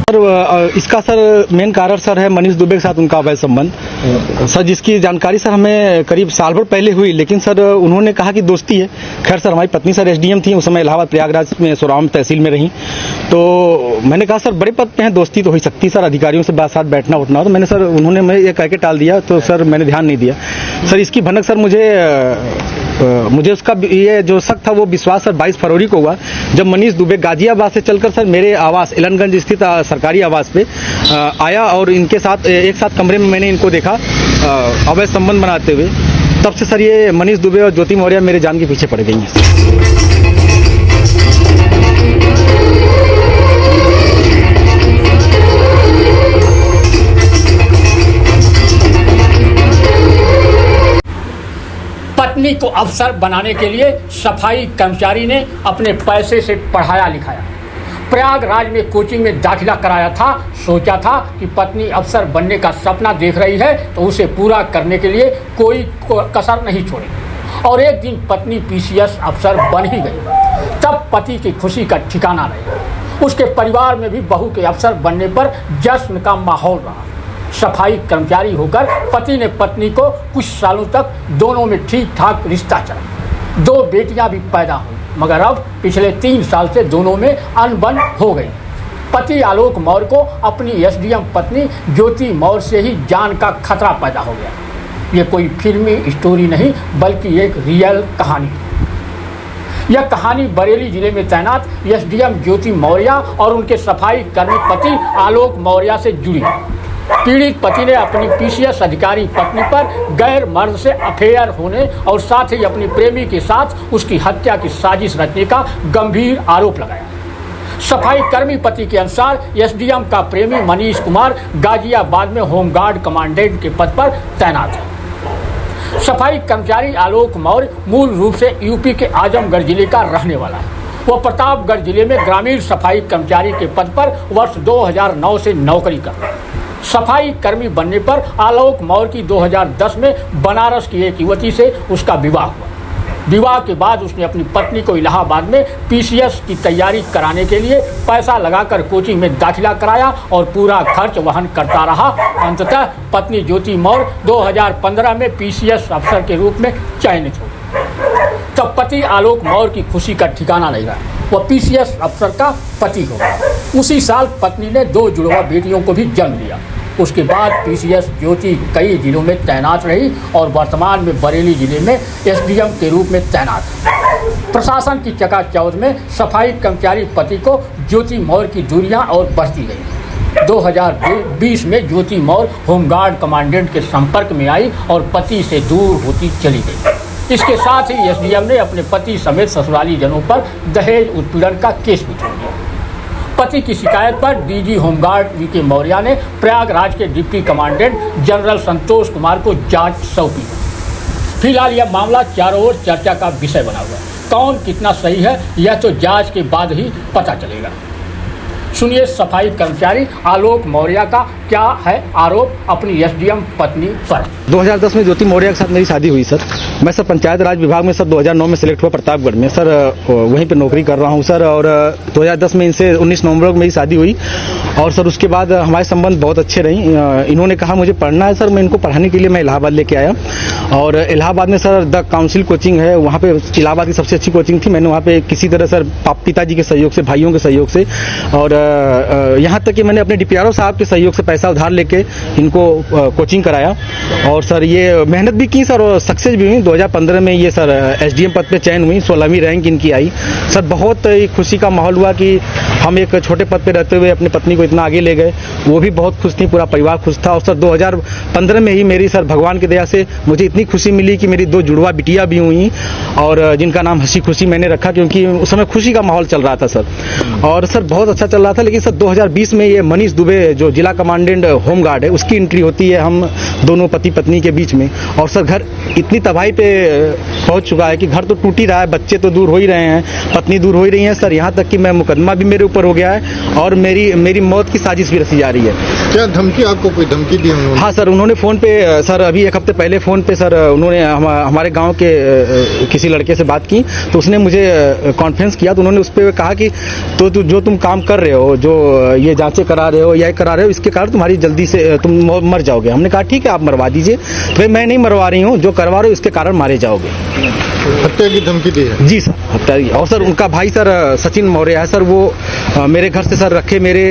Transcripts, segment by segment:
Sir इसका sir main कारण sir है मनीष दुबे के साथ उनका अवैध संबंध। सर जिसकी जानकारी सर हमें करीब साल भर पहले हुई, लेकिन सर उन्होंने कहा कि दोस्ती है। खैर सर हमारी पत्नी सर एसडीएम थी उस समय, इलाहाबाद प्रयागराज में सोराम तहसील में रही। तो मैंने कहा सर बड़े पद पे हैं, दोस्ती तो हो सकती सर, अधिकारियों से साथ बैठना उठना। तो मैंने सर उन्होंने मैं ये कह के टाल दिया, तो सर मैंने ध्यान नहीं दिया। सर इसकी भनक सर मुझे उसका ये जो शक था वो विश्वास सर 22 फरवरी को हुआ, जब मनीष दुबे गाजियाबाद से चलकर सर मेरे आवास एलनगंज स्थित सरकारी आवास पे आया और इनके साथ एक साथ कमरे में मैंने इनको देखा अवैध संबंध बनाते हुए। तब से सर ये मनीष दुबे और ज्योति मौर्य मेरे जान के पीछे पड़ गई हैं। पत्नी को अफसर बनाने के लिए सफाई कर्मचारी ने अपने पैसे से पढ़ाया लिखाया, प्रयागराज में कोचिंग में दाखिला कराया था। सोचा था कि पत्नी अफसर बनने का सपना देख रही है तो उसे पूरा करने के लिए कोई कसर नहीं छोड़ेगी। और एक दिन पत्नी पीसीएस अफसर बन ही गई। तब पति की खुशी का ठिकाना नहीं। उसके परिवार में भी बहू के अफसर बनने पर जश्न का माहौल रहा। सफाई कर्मचारी होकर पति ने पत्नी को कुछ सालों तक दोनों में ठीक ठाक रिश्ता चला। 2 बेटियां भी पैदा हुई, मगर अब पिछले 3 साल से दोनों में अनबन हो गई। पति आलोक मौर्य को अपनी एसडीएम पत्नी ज्योति मौर्य से ही जान का खतरा पैदा हो गया। ये कोई फिल्मी स्टोरी नहीं बल्कि एक रियल कहानी। यह कहानी बरेली जिले में तैनात एसडीएम ज्योति मौर्य और उनके सफाई कर्मी पति आलोक मौर्य से जुड़ी। पीड़ित पति ने अपनी पीसीएस अधिकारी पत्नी पर गैर मर्द से अफेयर होने और साथ ही अपनी प्रेमी के साथ उसकी हत्या की साजिश रचने का गंभीर आरोप लगाया। सफाई कर्मी पति के अनुसार एसडीएम का प्रेमी मनीष कुमार गाजियाबाद में होमगार्ड कमांडेंट के पद पर तैनात है। सफाई कर्मचारी आलोक मौर्य मूल रूप से यूपी के आजमगढ़ जिले का रहने वाला है। वह प्रतापगढ़ जिले में ग्रामीण सफाई कर्मचारी के पद पर वर्ष 2009 से नौकरी कर रहा है। सफाई कर्मी बनने पर आलोक मौर्य की 2010 में बनारस की एक युवती से उसका विवाह हुआ। विवाह के बाद उसने अपनी पत्नी को इलाहाबाद में पीसीएस की तैयारी कराने के लिए पैसा लगाकर कोचिंग में दाखिला कराया और पूरा खर्च वहन करता रहा। अंततः पत्नी ज्योति मौर्य 2015 में पीसीएस अफसर के रूप में चयनित हो। तब पति आलोक मौर्य की खुशी का ठिकाना नहीं रहा, वह पीसीएस अफसर का पति हो गया। उसी साल पत्नी ने 2 जुड़वा बेटियों को भी जन्म दिया। उसके बाद पीसीएस ज्योति कई जिलों में तैनात रही और वर्तमान में बरेली जिले में एसडीएम के रूप में तैनात है। प्रशासन की चकाचौंध में सफाई कर्मचारी पति को ज्योति मौर्य की दूरियां और बढ़ती गई। 2020 में ज्योति मौर्य होमगार्ड कमांडेंट के संपर्क में आई और पति से दूर होती चली गई। इसके साथ ही एसडीएम ने अपने पति समेत ससुराली जनों पर दहेज उत्पीड़न का केस भी छोड़ दिया। पति की शिकायत पर डीजी होमगार्ड वीके मौर्य ने प्रयागराज के deputy commandant general Santosh Kumar को जांच सौंपी। फिलहाल यह मामला चारों ओर चर्चा का विषय बना हुआ है। कौन कितना सही है यह तो जांच के बाद ही पता चलेगा। सुनिए सफाई कर्मचारी आलोक मौर्य का क्या है आरोप अपनी एसडीएम पत्नी पर। 2010 में ज्योति मौर्य के साथ मेरी शादी हुई सर। मैं सर पंचायत राज विभाग में सर 2009 में सिलेक्ट हुआ प्रतापगढ़ में सर, वहीं पे नौकरी कर रहा हूं सर। और 2010 में इनसे 19 नवंबर को मेरी शादी हुई और सर उसके बाद हमारे संबंध बहुत अच्छे रही। इन्होंने कहा मुझे पढ़ना है सर, मैं इनको पढ़ाने के लिए मैं इलाहाबाद लेके आया। और इलाहाबाद में सर द काउंसिल कोचिंग है, वहाँ पे इलाहाबाद की सबसे अच्छी कोचिंग थी। मैंने वहाँ पे किसी तरह सर पिताजी के सहयोग से, भाइयों के सहयोग से और यहाँ तक कि मैंने अपने डीपीआरओ साहब के सहयोग से पैसा उधार लेके इनको कोचिंग कराया। और सर ये मेहनत भी की सर और सक्सेस भी हुई। 2015 में ये सर एसडीएम पद पे चयन हुई, 16वीं रैंक इनकी आई। सर बहुत खुशी का माहौल हुआ कि हम एक छोटे पद पे रहते हुए अपनी पत्नी को इतना आगे ले गए। वो भी बहुत खुश थी, पूरा परिवार खुश था। और सर 2015 में ही मेरी सर भगवान की दया से मुझे इतनी खुशी मिली कि मेरी 2 जुड़वा बिटियां भी हुई और जिनका नाम हंसी खुशी मैंने रखा, क्योंकि उस समय खुशी का माहौल चल रहा था सर। और सर बहुत अच्छा चल रहा था। लेकिन सर 2020 में ये मनीष दुबे जो जिला कमांडेंट होमगार्ड है उसकी एंट्री होती है हम दोनों पति पत्नी के बीच में। और सर घर इतनी तबाही पे पहुंच चुका है कि घर तो टूट ही रहा है, बच्चे तो दूर हो ही रहे हैं, पत्नी दूर हो ही रही है सर। यहाँ तक कि मैं मुकदमा भी मेरे ऊपर ऊपर हो गया है और मेरी मौत की साजिश भी रची जा रही है। क्या धमकी, आपको कोई धमकी दी उन्होंने? हाँ सर, उन्होंने फ़ोन पे सर अभी एक हफ्ते पहले फ़ोन पे सर उन्होंने हमारे गांव के किसी लड़के से बात की, तो उसने मुझे कॉन्फ्रेंस किया, तो उन्होंने उस पर कहा कि तो जो तुम काम कर रहे हो, जो ये जांचें करा रहे हो या करा रहे हो, इसके कारण तुम्हारी जल्दी से तुम मर जाओगे। हमने कहा ठीक है, आप मरवा दीजिए। तो भाई मैं नहीं मरवा रही हूँ, जो करवा रहे हो इसके कारण मारे जाओगे। हत्या की धमकी दी है? जी सर, हत्या की। और सर उनका भाई सर सचिन मौर्य है सर, वो मेरे घर से सर रखे मेरे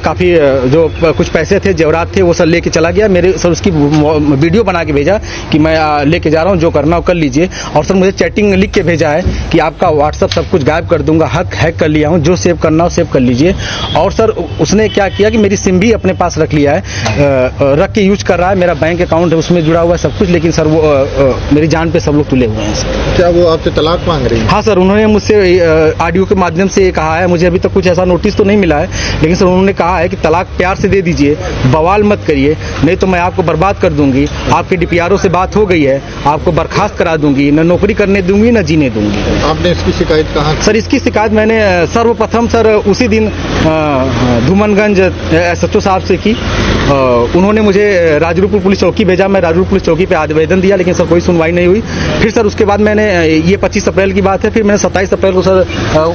काफ़ी जो कुछ पैसे थे, जेवरात थे, वो सर लेके चला गया। मेरे सर उसकी वीडियो बना के भेजा कि मैं लेके जा रहा हूँ, जो करना हो कर लीजिए। और सर मुझे चैटिंग लिख के भेजा है कि आपका व्हाट्सअप सब कुछ गायब कर दूंगा, हैक कर लिया हूँ, जो सेव करना हो सेव कर लीजिए। और सर उसने क्या किया कि मेरी सिम भी अपने पास रख लिया है, रख के यूज कर रहा है। मेरा बैंक अकाउंट है, उसमें जुड़ा हुआ है सब कुछ, लेकिन सर वो मेरी जान पे सब लोग तुले हुए हैं सर। क्या वो आपसे तलाक मांग रही है? हाँ सर, उन्होंने मुझसे ऑडियो के माध्यम से कहा है, मुझे अभी तक कुछ ऐसा नोटिस तो नहीं मिला है, लेकिन सर उन्होंने कहा है कि तलाक प्यार से दे दीजिए, बवाल मत करिए, नहीं तो मैं आपको बर्बाद कर दूंगी। आपके डीपीआरओ से बात हो गई है, आपको बर्खास्त करा दूंगी, न नौकरी करने दूंगी न जीने दूंगी। आपने इसकी शिकायत कहाँ? सर इसकी शिकायत मैंने सर्वप्रथम सर उसी दिन धूमनगंज SHO साहब से की। उन्होंने मुझे राजरूपुर पुलिस चौकी भेजा, मैं राजरूपुर पुलिस चौकी पे आवेदन दिया, लेकिन सर कोई सुनवाई नहीं हुई। फिर सर उसके बाद मैंने ये 25 अप्रैल की बात है, फिर मैंने 27 अप्रैल को सर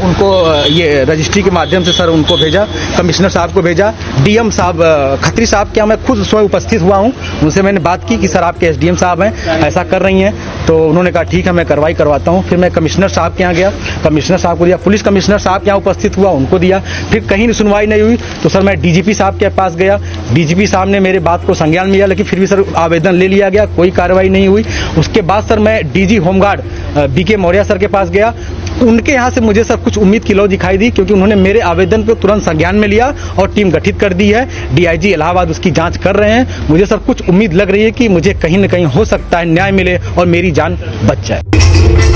उनको ये रजिस्ट्री के माध्यम से सर उनको भेजा, कमिश्नर साहब को भेजा, DM साहब खत्री साहब के यहाँ मैं खुद स्वयं उपस्थित हुआ हूँ। उनसे मैंने बात की कि सर आपके SDM साहब हैं, ऐसा कर रही हैं, तो उन्होंने कहा ठीक है मैं कार्रवाई करवाता हूँ। फिर मैं कमिश्नर साहब के यहाँ गया, कमिश्नर साहब को दिया, पुलिस कमिश्नर साहब के यहाँ उपस्थित हुआ, उनको दिया। फिर कहीं सुनवाई नहीं हुई, तो सर मैं DGP साहब के पास गया, DGP साहब ने मेरे बात को संज्ञान में लिया, लेकिन फिर भी सर आवेदन ले लिया गया, कोई कार्रवाई नहीं हुई। उसके बाद सर मैं DG home guard BK Maurya sir के पास गया, उनके यहाँ से मुझे सर कुछ उम्मीद की लौ दिखाई दी, क्योंकि उन्होंने मेरे आवेदन को तुरंत संज्ञान में लिया और टीम गठित कर दी है। DIG इलाहाबाद उसकी जांच कर रहे हैं। मुझे सर कुछ उम्मीद लग रही है कि मुझे कहीं न कहीं हो सकता है न्याय मिले और मेरी जान बच जाए।